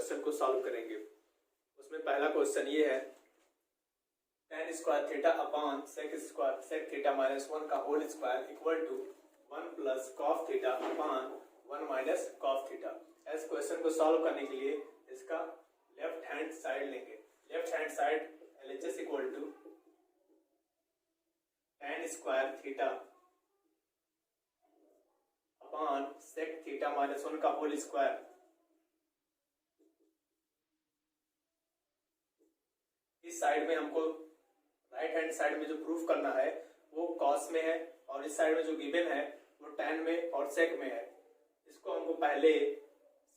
Question को solve करेंगे। उसमें पहला क्वेश्चन ये है tan square theta upon sec square sec theta minus 1 का whole square equal to 1 plus cos theta upon 1 minus cos theta. इस क्वेश्चन को सॉल्व करने के लिए इसका लेफ्ट हैंड साइड लेंगे। Left hand side LHS equal to tan square theta upon sec theta minus 1 का whole square. इस side में हमको राइट हैंड साइड में जो प्रूफ करना है वो कॉस में है और इस साइड में जो गिवन है वो tan में और सेक में है। इसको हमको पहले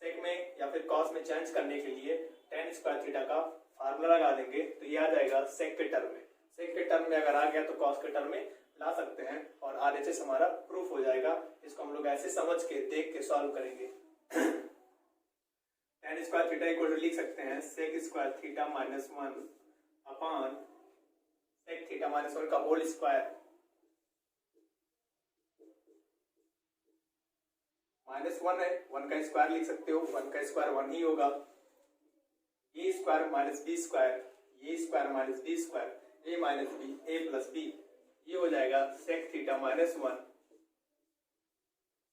सेक में या फिर कॉस में चेंज करने के लिए tan स्क्वायर थीटा का फार्मूला लगा देंगे तो ये आ जाएगा सेक के टर्म में। सेक के टर्म में अगर आ गया तो कॉस के टर्म में ला सकते हैं और RHS हमारा प्रूफ हो जाएगा। इसको हम लोग ऐसे समझ के देख के सॉल्व करेंगे। tan square theta equal to लिख सकते हैं sec square theta minus 1 upon sec theta minus 1 का होल स्क्वायर माइनस 1 है 1 का स्क्वायर लिख सकते हो। 1 का स्क्वायर 1 ही होगा। A square minus B square a square minus B square a minus B A plus b ये हो जाएगा sec theta minus 1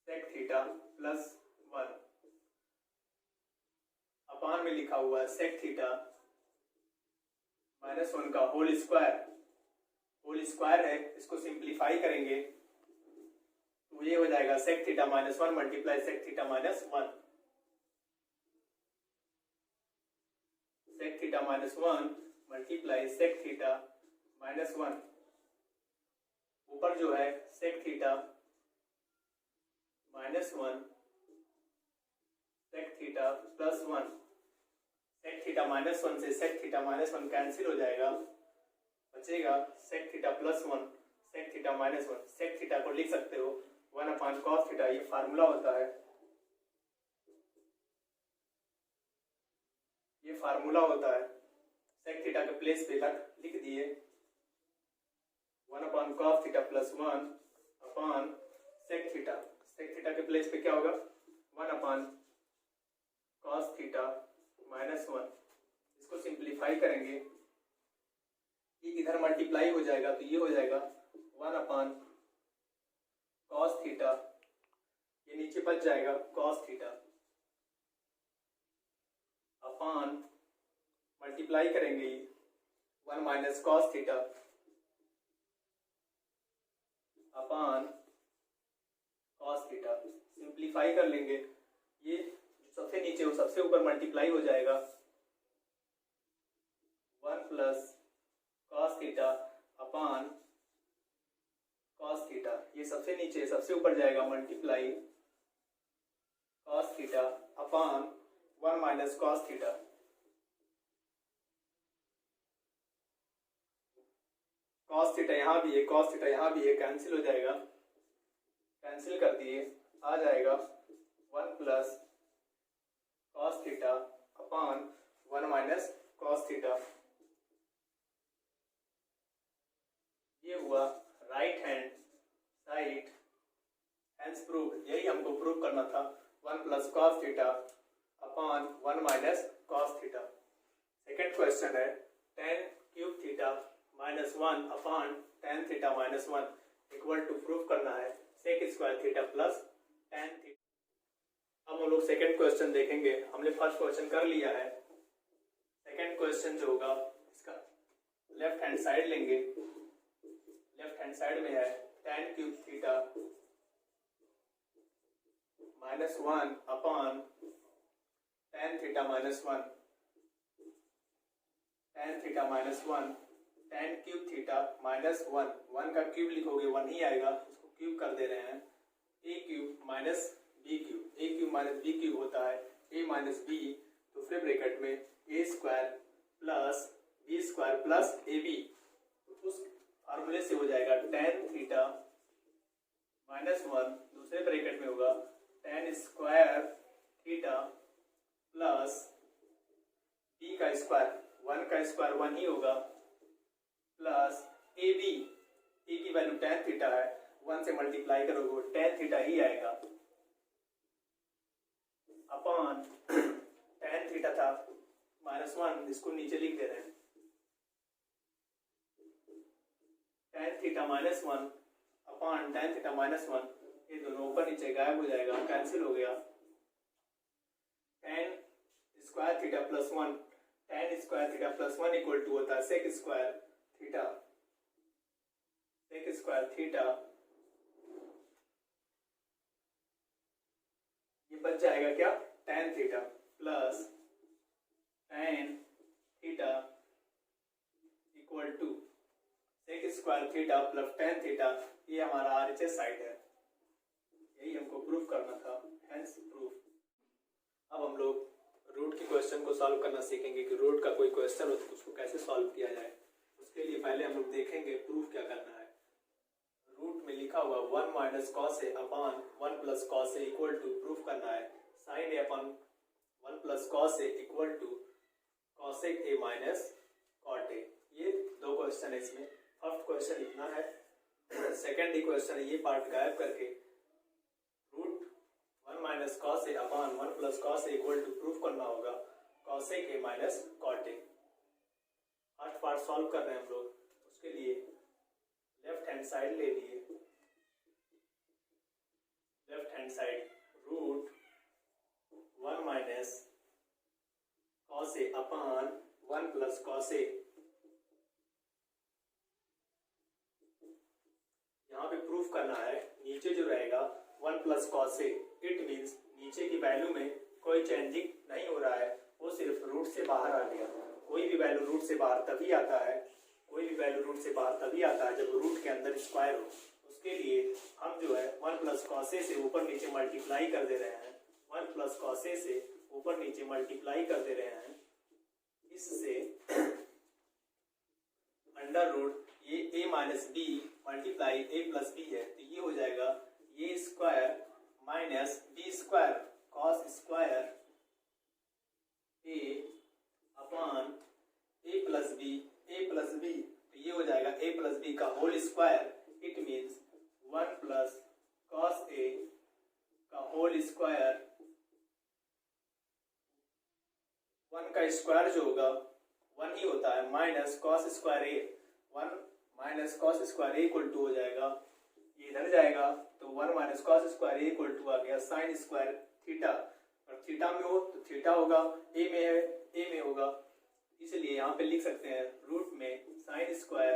sec theta plus 1 upon में लिखा हुआ है सेक थीटा माइनस 1 का होल स्क्वायर है। इसको सिंप्लीफाई करेंगे तो ये हो जाएगा sec theta minus 1 multiply sec theta minus 1 sec theta minus 1 multiply sec theta minus 1 ऊपर जो है sec theta minus 1 sec theta plus 1 sec theta minus 1 से सेक थीटा माइनस 1 कैंसिल हो जाएगा बचेगा sec theta plus 1 sec theta minus 1। Sec theta को लिख सकते हो 1 अपॉन कॉस थीटा ये फार्मूला होता है। ये फार्मूला होता है। सेक थीटा के प्लेस पे लिख दिए 1 upon cos theta plus 1 upon sec theta. Sec theta के प्लेस पे क्या होगा 1 अपॉन कॉस थीटा माइनस 1। इसको सिंप्लीफाई करेंगे ये इधर मल्टीप्लाई हो जाएगा तो ये हो जाएगा 1 अपॉन कॉस थीटा ये नीचे बच जाएगा कॉस थीटा अपॉन मल्टीप्लाई करेंगे 1 minus cos theta upon cos theta. Simplify कर लेंगे ये सबसे नीचे हो सबसे ऊपर मल्टीप्लाई हो जाएगा 1 plus cos theta upon cos theta ये सबसे नीचे सबसे ऊपर जाएगा multiply cos theta upon 1 minus cos theta. Cos theta यहाँ भी है कॉस थीटा यहाँ भी है कैंसिल हो जाएगा। कैंसिल कर दिए आ जाएगा 1 plus cos theta upon 1 minus cos theta. ये हुआ right hand side hence prove. यही हमको प्रूव करना था 1 plus cos theta upon 1 minus cos theta. Second question है tan cube theta minus 1 upon tan theta minus 1 equal to proof करना है sec square theta plus tan theta. अब हम लोग सेकेंड क्वेश्चन देखेंगे। हमने फर्स्ट क्वेश्चन कर लिया है। सेकेंड क्वेश्चन जो होगा इसका लेफ्ट हैंड साइड लेंगे। लेफ्ट हैंड साइड में है tan cube theta minus 1 upon tan theta minus 1 tan theta minus 1 tan cube theta minus 1 का क्यूब लिखोगे 1 ही आएगा। उसको क्यूब कर दे रहे हैं a cube minus b cube. a cube minus b cube होता है a माइनस बी दूसरे ब्रैकेट में a square plus b square plus a b. उस फार्मूले से हो जाएगा tan थीटा माइनस 1 दूसरे ब्रैकेट में होगा tan square theta plus b का स्क्वायर 1 का स्क्वायर 1 ही होगा प्लस ए बी ए की वैल्यू tan थीटा है 1 से मल्टीप्लाई करोगे tan थीटा ही आएगा अपॉन tan थीटा था -1 इसको नीचे लिख दे रहे हैं, tan theta -1 upon tan theta -1, ये दोनों ऊपर नीचे गायब हो जाएगा, कैंसिल हो गया। tan square theta plus 1, tan square theta plus 1 equal to होता है sec square theta, sec square theta, ये बच जाएगा क्या, tan theta plus tan theta equal to sec square theta plus tan theta. ये हमारा RHS साइड है, यही हमको प्रूफ करना था, हेंस प्रूफ। अब हम लोग रूट के क्वेश्चन को सॉल्व करना सीखेंगे कि रूट का कोई क्वेश्चन हो तो उसको कैसे सॉल्व किया जाए। उसके लिए पहले हम लोग देखेंगे प्रूफ क्या करना है। रूट में लिखा हुआ 1 minus cos A upon 1 plus cos a equal to, proof करना है sine a upon 1 plus cos a equal to cosec A minus cot a. ये दो क्वेश्चन है इसमें, फर्स्ट क्वेश्चन इतना है, सेकेंड इक्वेशन है ये पार्ट गायब करके root 1 minus cos A upon 1 plus cos a equal to proof करना होगा cosec A minus cot a. First part solve कर रहे हैं हम लोग, उसके लिए लेफ्ट हैंड साइड ले लिए, left hand side root 1 minus cos A upon 1 plus cos A, यहाँ पे प्रूफ करना है नीचे जो रहेगा 1 plus cos A, it means नीचे की वैल्यू में कोई चेंजिंग नहीं हो रहा है, वो सिर्फ रूट से बाहर आ गया। कोई भी वैल्यू रूट से बाहर तभी आता है, कोई भी वैल्यू रूट से बाहर तभी आता है जब रूट के अंदर स्क्वायर हो। उसके लिए हम जो है 1 प्लस कॉस ए से ऊपर नीचे मल्टीप्लाई कर दे रहे हैं, 1 प्लस कॉस ए से ऊपर नीचे मल्टीप्लाई कर दे रहे हैं। इससे अंडर रूट ये a minus B multiply a plus B है, तो ये हो जाएगा A square minus B square cos square a upon a plus B, तो ये हो जाएगा a प्लस बी का whole square, it means 1 plus cos a का होल स्क्वायर, 1 का स्क्वायर जो होगा 1 ही होता है, minus cos square a, 1 minus cos square a equal to हो जाएगा, ये इधर जाएगा तो 1 minus cos square a equal to आ गया साइन स्क्वायर थीटा, और थीटा में हो तो थीटा होगा, a में है a में होगा, इसलिए यहाँ पे लिख सकते हैं रूट में sine square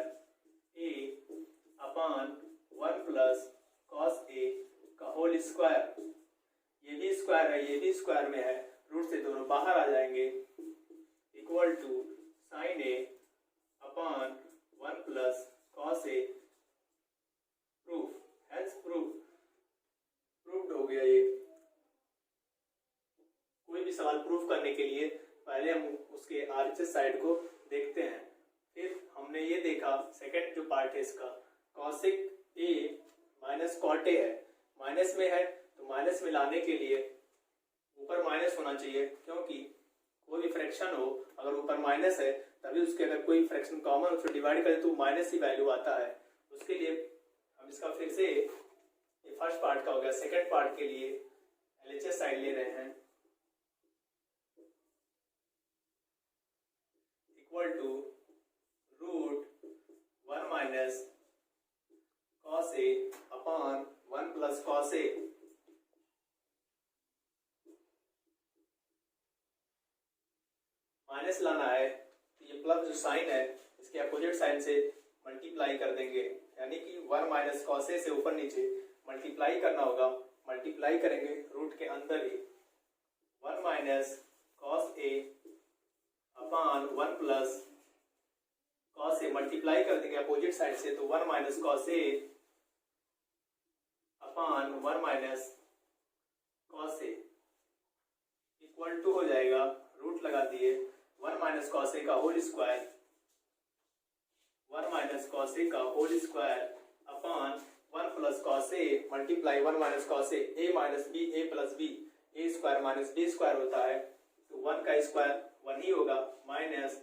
a upon 1 plus cos a का होल स्क्वायर, ये भी स्क्वायर है ये भी स्क्वायर में है, रूट से दोनों बाहर आ जाएंगे, equal to sine a upon 1 plus cos a। Proof, hence proved हो गया। ये कोई भी सवाल प्रूफ करने के लिए पहले हम उसके RHS साइड को देखते हैं, फिर हमने ये देखा सेकंड जो पार्ट है इसका cosec a minus cot a है, माइनस में है तो माइनस में लाने के लिए ऊपर माइनस होना चाहिए, क्योंकि कोई भी फ्रैक्शन हो अगर ऊपर माइनस है तभी उसके अगर कोई फ्रैक्शन कॉमन उसको डिवाइड करें तो माइनस ही वैल्यू आता है। उसके लिए हम इसका फिर से ये फर्स्ट पार्ट का हो गया, सेकंड पार्ट के लिए LHS साइड ले रहे हैं, equal to root 1 minus cos A upon 1 plus cos A, minus लाना है तो ये प्लस जो साइन है इसके अपोजिट साइन से मल्टीप्लाई कर देंगे, यानी कि 1 माइनस कॉस ए से ऊपर नीचे मल्टीप्लाई करना होगा, मल्टीप्लाई करेंगे रूट के अंदर ही 1 माइनस कॉस ए अपॉन 1 प्लस कॉस ए, मल्टीप्लाई कर देंगे अपोजिट साइड से तो 1 minus cos A upon 1 minus cos a equal to हो जाएगा, रूट लगा दिए 1 माइनस कॉस ए का whole square, 1 minus cos A का whole square upon 1 plus cos A multiply 1 minus cos A minus B A plus B, A square minus B square होता है तो 1 का स्क्वायर 1 ही होगा, minus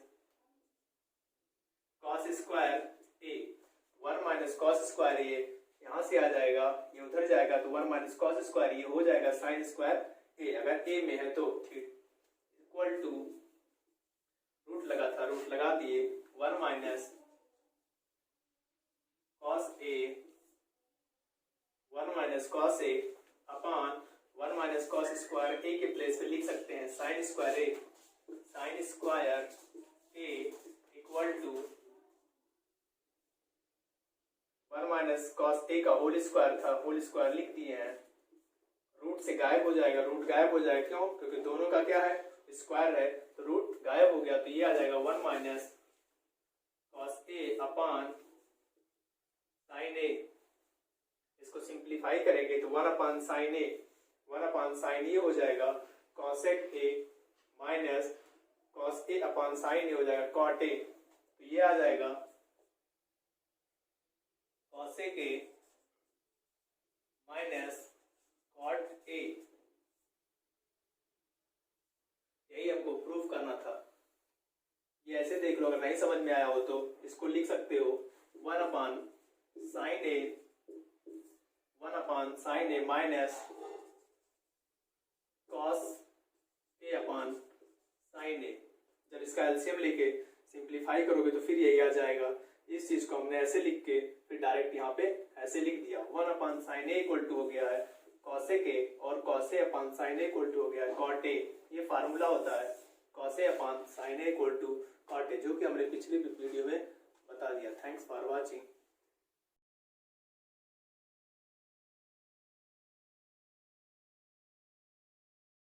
cos square A, 1 minus cos square A यहाँ से आ जाएगा, ये उधर जाएगा तो 1 माइनस कॉस स्क्वायर ये हो जाएगा साइन स्क्वायर ए, अगर ए में है तो इक्वल टू लगा था, रूट लगा दिए 1 minus cos A upon 1 minus cos square A के प्लेस पे लिख सकते हैं sine square A equal to 1 minus cos A का होल स्क्वायर था, होल स्क्वायर लिख दिए हैं। रूट से गायब हो जाएगा, रूट गायब हो जाएगा, क्यों? क्योंकि दोनों का क्या है, स्क्वायर है, तो रूट गायब हो गया, तो ये आ जाएगा 1 माइनस कॉस ए अपॉन साइन ए। इसको सिंप्लीफाई करेंगे तो 1 अपॉन साइन ए हो जाएगा cosec A minus cos A upon sine A हो जाएगा कॉट ए, तो ये आ जाएगा cosec A minus cot A. यही हमको प्रूव करना था। ये ऐसे देख लो, अगर नहीं समझ में आया हो तो इसको लिख सकते हो 1 अपॉन साइन ए माइनस कॉस ए अपॉन साइन ए। जब इसका एलसीएम लेके सिंप्लीफाई करोगे तो फिर यही आ जाएगा। इस चीज को हमने ऐसे लिख के फिर डायरेक्ट यहाँ पे ऐसे लिख दिया 1 upon sine a equal to हो गया है कॉसेक ए और cos A upon sine a equal to हो गया है कॉट ए। ये फार्मूला होता है cos A upon sine a equal to cot a, जो कि हमने पिछली वीडियो में बता दिया। Thanks for watching.